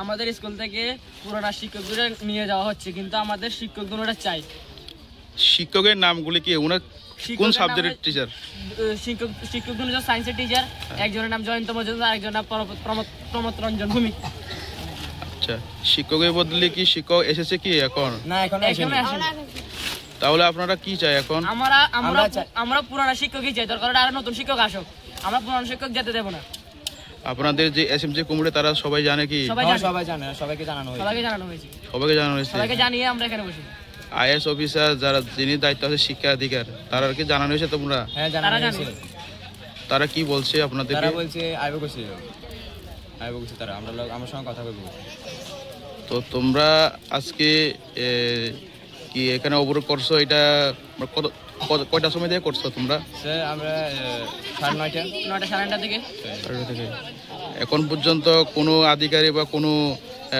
আমাদের স্কুল থেকে পুরোনো শিক্ষকদের নিয়ে যাওয়া হচ্ছে, কিন্তু আমাদের শিক্ষকগণরা চাই। শিক্ষকের নামগুলি কি? ওনার কোন সাবজেক্টের টিচার? শিক্ষকগণ সায়েন্সের টিচার, একজনের নাম জয়ন্ত মজুমদার, আরেকজনের নাম প্রমথ রঞ্জন ভূমি। আচ্ছা, শিক্ষকের বদলে কি শিক্ষক এসেছে কি এখন? না, এখনো আসেনি। তাহলে আপনারা কি চাই এখন? আমরা পুরোনো শিক্ষকই চাই, দরকার আর নতুন শিক্ষক আসুক, আমরা পুরোনো শিক্ষক যেতে দেব না। আপনাদের যে এসএমজি কমিটি তারা সবাই জানে কি? সবাই জানে, সবাইকে জানানো হয়েছে। সবাইকে জানিয়ে আমরা এখানে বসি। আইএস অফিসার যারা যিনি দায়িত্ব আছে শিক্ষা অধিকার, তারা কি জানানো হয়েছে তোমরা? হ্যাঁ, জানানো হয়েছে। তারা কি বলছে আপনাদের? তারা বলছে আইবো কইছে তারা, আমার সঙ্গে কথা বলবো। তো তোমরা আজকে কি এখানে অবরোধ করছো? এটা কয়টার সময় দিয়ে করছো তোমরা? আমরা 9:30 থেকে। এখন পর্যন্ত কোনো আধিকারিক বা কোনো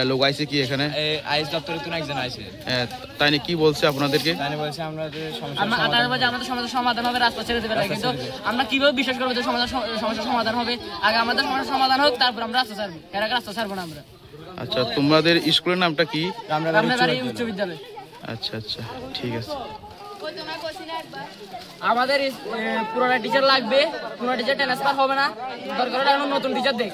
লোক আইছে কি এখানে? আইএস দপ্তরে তো একজন আইছে। তাই না, কি বলছে আপনাদেরকে? বলছে আমাদের সমস্যার সমাধান হবে, রাস্তা ছেড়ে দেবে। কিন্তু আমরা কিভাবে বিশ্বাস করবো যে সমস্যার সমাধান হবে? আগে আমাদের সমস্যার সমাধান হোক, তারপর আমরা রাস্তা ছাড়বো। এর আগে রাস্তা ছাড়বো না আমরা। আচ্ছা, তোমাদের স্কুলের নামটা কি? রামনাবাড়ি উচ্চ বিদ্যালয়। আচ্ছা, ঠিক আছে। আমাদের পুরোনো টিচার লাগবে, পুরোনো টিচার ট্রান্সফার হবে না, দরকার নতুন টিচার দেখ।